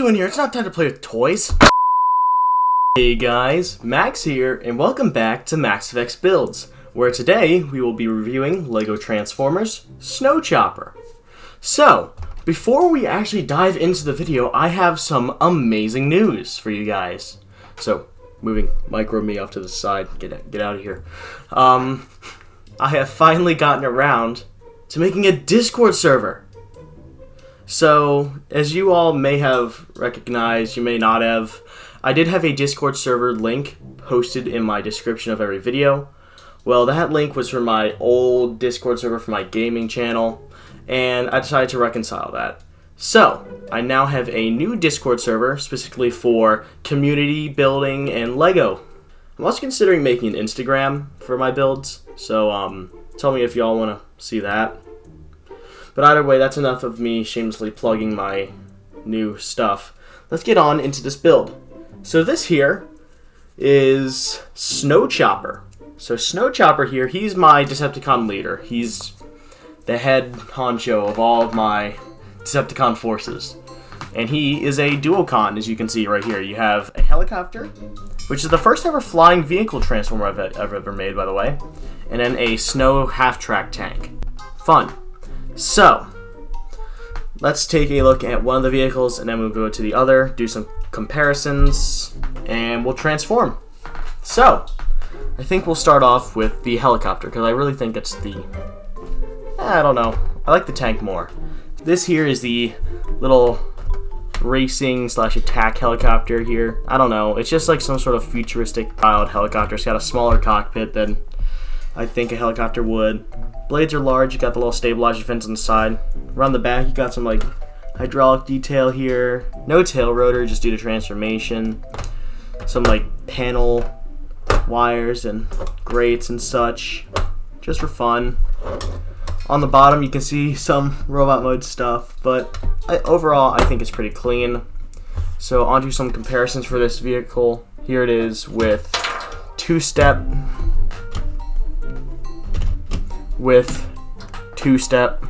doing here? It's not time to play with toys. Hey guys, Max here, and welcome back to MaxFX Builds, where today we will be reviewing LEGO Transformers Snowchopper. So, before we actually dive into the video, I have some amazing news for you guys. So, moving micro me off to the side, get out of here. I have finally gotten around to making a Discord server. So, as you all may have recognized, you may not have, I did have a Discord server link posted in my description of every video. Well, that link was from my old Discord server for my gaming channel, and I decided to reconcile that. So, I now have a new Discord server specifically for community building and LEGO. I'm also considering making an Instagram for my builds, so tell me if y'all want to see that. But either way, that's enough of me shamelessly plugging my new stuff. Let's get on into this build. So this here is Snowchopper. So Snowchopper here, he's my Decepticon leader. He's the head honcho of all of my Decepticon forces. And he is a duocon, as you can see right here. You have a helicopter, which is the first ever flying vehicle transformer I've ever made, by the way. And then a snow half-track tank. Fun. So, let's take a look at one of the vehicles, and then we'll go to the other, do some comparisons, and we'll transform. So, I think we'll start off with the helicopter, because I really think it's the... I don't know. I like the tank more. This here is the little racing/attack helicopter here. I don't know. It's just like some sort of futuristic styled helicopter. It's got a smaller cockpit than I think a helicopter would. Blades are large. You got the little stabilizer fins on the side. Around the back, you got some like hydraulic detail here. No tail rotor, just due to transformation. Some like panel wires and grates and such, just for fun. On the bottom, you can see some robot mode stuff, but overall, I think it's pretty clean. So onto some comparisons for this vehicle. Here it is with two-step, with two-step,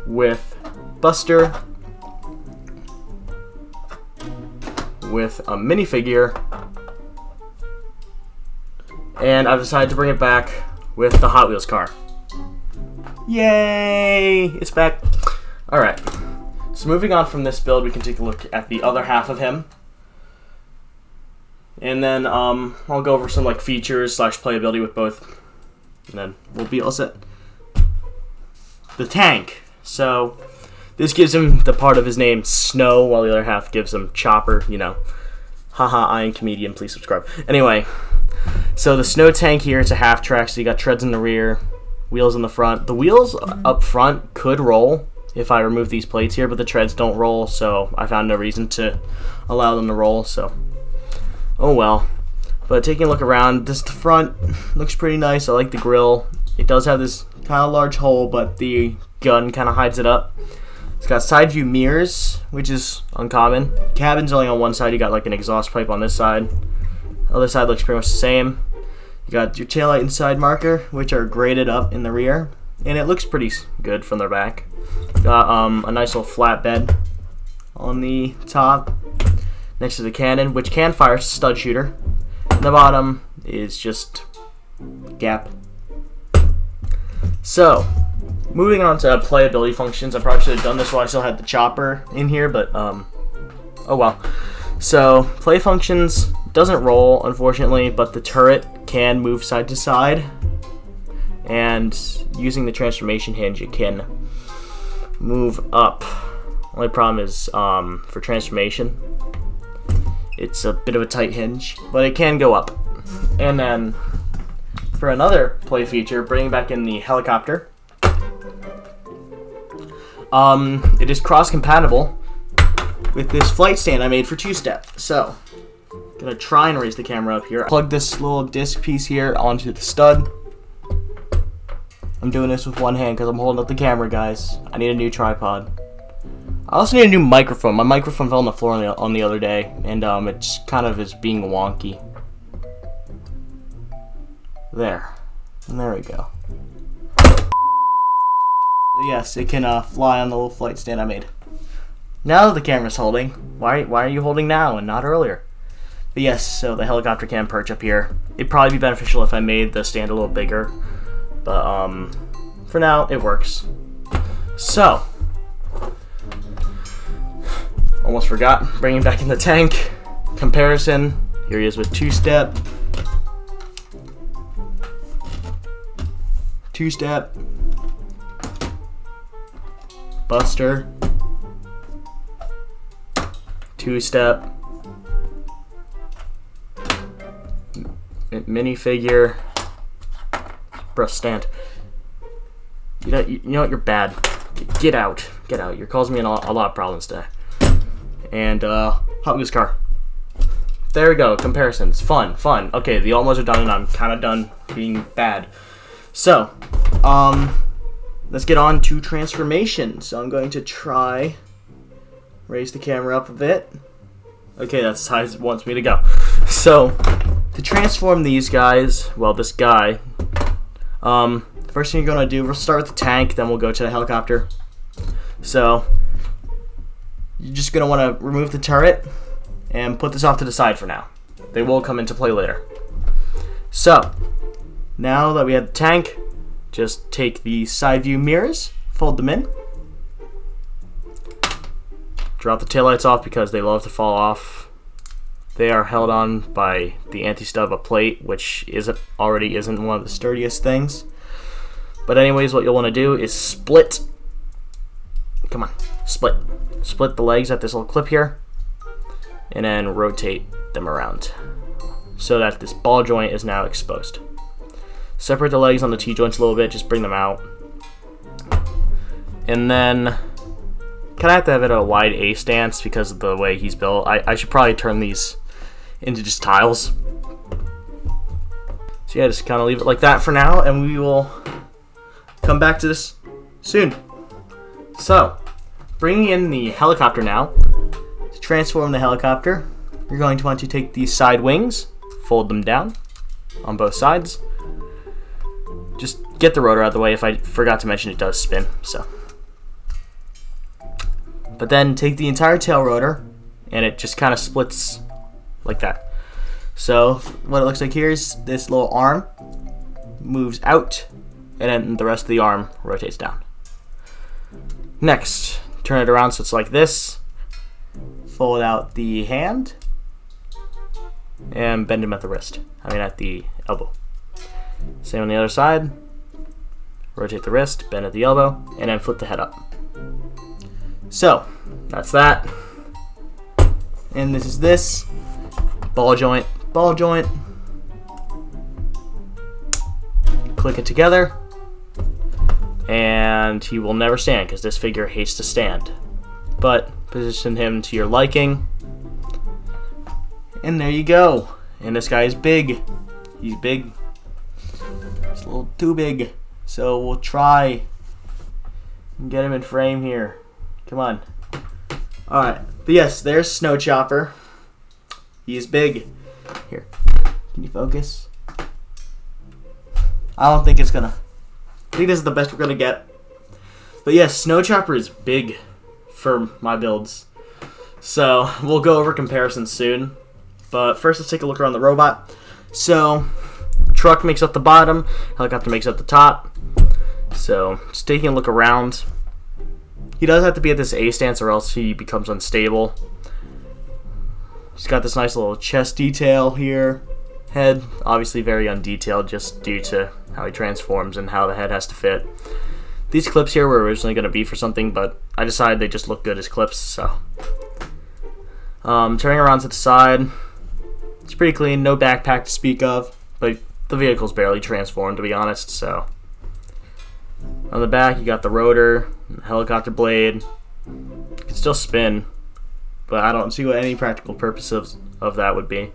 with Buster, with a minifigure, and I've decided to bring it back with the Hot Wheels car. Yay! It's back. Alright, so moving on from this build, we can take a look at the other half of him. And then I'll go over some like features / playability with both, and then we'll be all set. The tank. So this gives him the part of his name Snow, while the other half gives him Chopper. You know, haha, I am comedian. Please subscribe. Anyway, so the Snow tank here, it's a half track, so you got treads in the rear, wheels in the front. The wheels up front could roll if I remove these plates here, but the treads don't roll, so I found no reason to allow them to roll. So. Oh well. But taking a look around, this front looks pretty nice. I like the grille. It does have this kind of large hole, but the gun kind of hides it up. It's got side view mirrors, which is uncommon. Cabin's only on one side. You got like an exhaust pipe on this side. Other side looks pretty much the same. You got your taillight and side marker, which are graded up in the rear, and it looks pretty good from the back. Got a nice little flat bed on the top, next to the cannon, which can fire stud shooter. And the bottom is just gap. So, moving on to playability functions. I probably should have done this while I still had the chopper in here, but oh well. So, play functions doesn't roll, unfortunately, but the turret can move side to side. And using the transformation hinge, it can move up. Only problem is for transformation, it's a bit of a tight hinge, but it can go up. And then for another play feature, bringing back in the helicopter, it is cross-compatible with this flight stand I made for two-step. So, I'm gonna try and raise the camera up here. Plug this little disc piece here onto the stud. I'm doing this with one hand because I'm holding up the camera, guys. I need a new tripod. I also need a new microphone. My microphone fell on the floor on the other day, and it's kind of is being wonky. There. And there we go. Yes, it can fly on the little flight stand I made. Now the camera's holding. Why are you holding now and not earlier? But yes, so the helicopter can perch up here. It'd probably be beneficial if I made the stand a little bigger. But for now, it works. So, almost forgot, bringing back in the tank. Comparison, here he is with two-step. Two-step. Buster. Two-step. Minifigure. Bro, stand. You know what? You're bad. Get out. Get out. You're causing me a lot of problems today. And, Hot Wheels car. There we go. Comparisons. Fun. Okay, the almost are done, and I'm kind of done being bad. So, let's get on to transformation. So I'm going to try raise the camera up a bit. Okay, that's as high as it wants me to go. So, to transform these guys, well, this guy, first thing you're going to do, we'll start with the tank, then we'll go to the helicopter. So, you're just going to want to remove the turret and put this off to the side for now. They will come into play later. So, now that we have the tank, just take the side view mirrors, fold them in, drop the taillights off because they love to fall off. They are held on by the anti-stub of a plate, which already isn't one of the sturdiest things. But anyways, what you'll want to do is split. Come on, split the legs at this little clip here, and then rotate them around so that this ball joint is now exposed. Separate the legs on the T-joints a little bit, just bring them out. And then, kind of have to have it at a wide A stance because of the way he's built. I should probably turn these into just tiles. So yeah, just kind of leave it like that for now, and we will come back to this soon. So, bringing in the helicopter now. To transform the helicopter, you're going to want to take these side wings, fold them down on both sides. Just get the rotor out of the way. If I forgot to mention, it does spin. So, but then take the entire tail rotor, and it just kind of splits like that. So what it looks like here is this little arm moves out, and then the rest of the arm rotates down. Next, turn it around so it's like this. Fold out the hand and bend him at the wrist. At the elbow. Same on the other side. Rotate the wrist, bend at the elbow, and then flip the head up. So, that's that. And this is this. Ball joint, ball joint. Click it together. And he will never stand because this figure hates to stand. But position him to your liking. And there you go. And this guy is big. He's big. It's a little too big. So we'll try and get him in frame here. Come on. Alright. But yes, there's Snowchopper. He is big. Here. Can you focus? I don't think it's gonna. I think this is the best we're gonna get. But yes, Snowchopper is big for my builds. So we'll go over comparisons soon. But first, let's take a look around the robot. So, truck makes up the bottom, helicopter makes up the top. So, just taking a look around. He does have to be at this A stance or else he becomes unstable. He's got this nice little chest detail here. Head, obviously very undetailed just due to how he transforms and how the head has to fit. These clips here were originally going to be for something, but I decided they just look good as clips, so. Turning around to the side. It's pretty clean, no backpack to speak of, but the vehicle's barely transformed, to be honest, so. On the back, you got the rotor, helicopter blade. It can still spin, but I don't see what any practical purpose of that would be.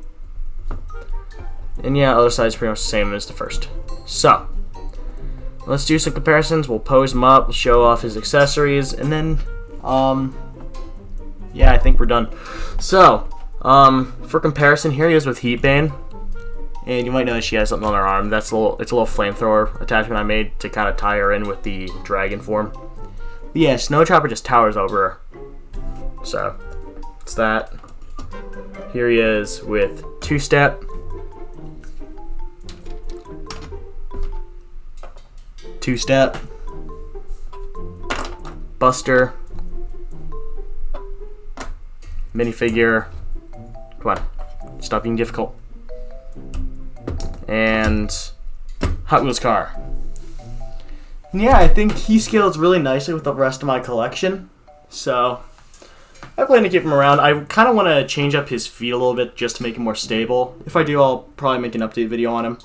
And yeah, other side's pretty much the same as the first. So, let's do some comparisons. We'll pose him up, show off his accessories, and then, yeah, I think we're done. So, for comparison, here he is with Heatbane, and you might notice she has something on her arm. It's a little flamethrower attachment I made to kind of tie her in with the dragon form. But yeah, Snowchopper just towers over her. So it's that. Here he is with two-step, Buster, minifigure. Come on, stop being difficult. And Hot Wheels car. And yeah, I think he scales really nicely with the rest of my collection. So I plan to keep him around. I kind of want to change up his feet a little bit just to make him more stable. If I do, I'll probably make an update video on him.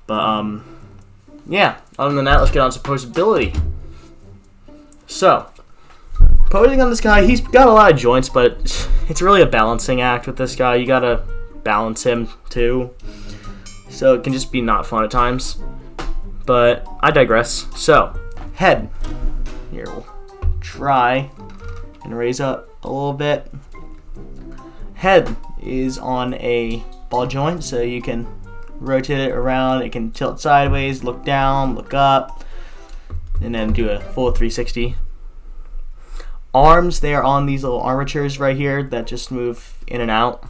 But yeah, other than that, let's get on to posability. So, posing on this guy, he's got a lot of joints, but it's really a balancing act with this guy. You gotta balance him too. So it can just be not fun at times. But I digress. So, head. Here, we'll try and raise up a little bit. Head is on a ball joint, so you can rotate it around. It can tilt sideways, look down, look up, and then do a full 360. Arms, they are on these little armatures right here that just move in and out.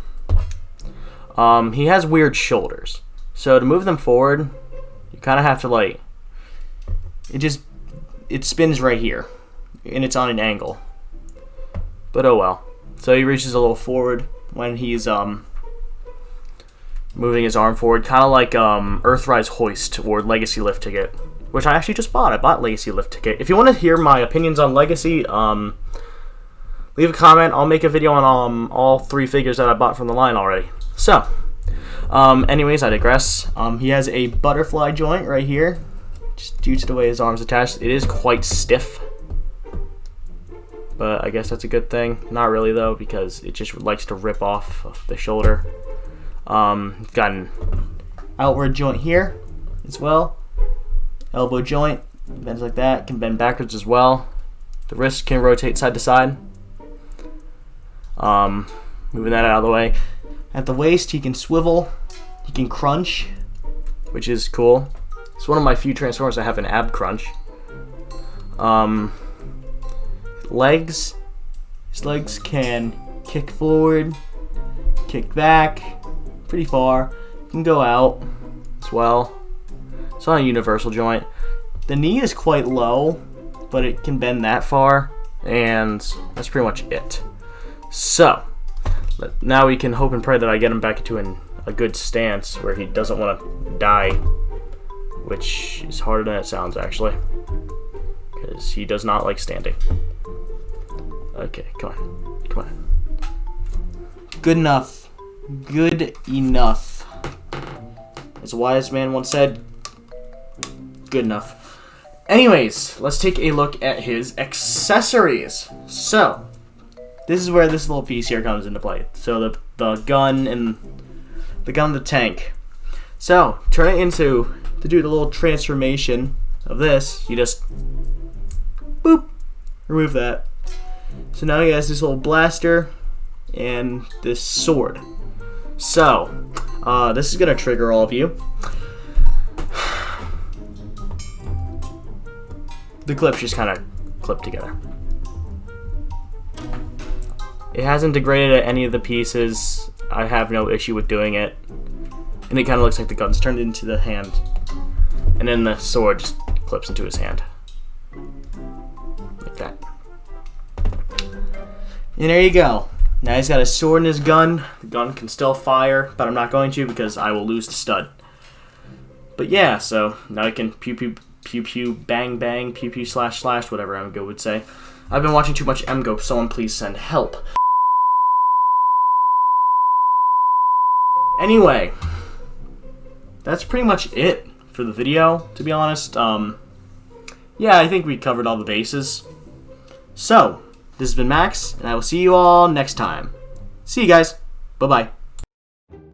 He has weird shoulders, so to move them forward, you kind of have to like, it spins right here, and it's on an angle. But oh well. So he reaches a little forward when he's moving his arm forward, kind of like Earthrise Hoist or Legacy Lift Ticket, which I actually just bought. I bought Legacy Lift Ticket. If you want to hear my opinions on Legacy, leave a comment. I'll make a video on all three figures that I bought from the line already. So, anyways, I digress. He has a butterfly joint right here, just due to the way his arm's attached. It is quite stiff, but I guess that's a good thing. Not really though, because it just likes to rip off the shoulder. Got an outward joint here as well. Elbow joint bends like that. Can bend backwards as well. The wrist can rotate side to side. Moving that out of the way. At the waist, he can swivel. He can crunch, which is cool. It's one of my few Transformers that have an ab crunch. Legs. His legs can kick forward, kick back, pretty far. Can go out as well. It's not a universal joint. The knee is quite low, but it can bend that far, and that's pretty much it. So, now we can hope and pray that I get him back into a good stance where he doesn't want to die, which is harder than it sounds actually, because he does not like standing. Okay, come on. Good enough. Good enough. As a wise man once said, good enough. Anyways, let's take a look at his accessories. So, this is where this little piece here comes into play. So the gun and the tank. So, turn it into, to do the little transformation of this, you just, boop, remove that. So now he has this little blaster and this sword. So, this is going to trigger all of you. The clips just kind of clip together. It hasn't degraded any of the pieces. I have no issue with doing it. And it kind of looks like the gun's turned into the hand. And then the sword just clips into his hand. Like that. And there you go. Now he's got a sword in his gun. The gun can still fire, but I'm not going to because I will lose the stud. But yeah, so now I can pew pew pew pew bang bang pew pew slash slash, whatever Emgo would say. I've been watching too much Emgo, someone please send help. Anyway, that's pretty much it for the video, to be honest. Yeah, I think we covered all the bases. So, this has been Max, and I will see you all next time. See you guys. Bye-bye.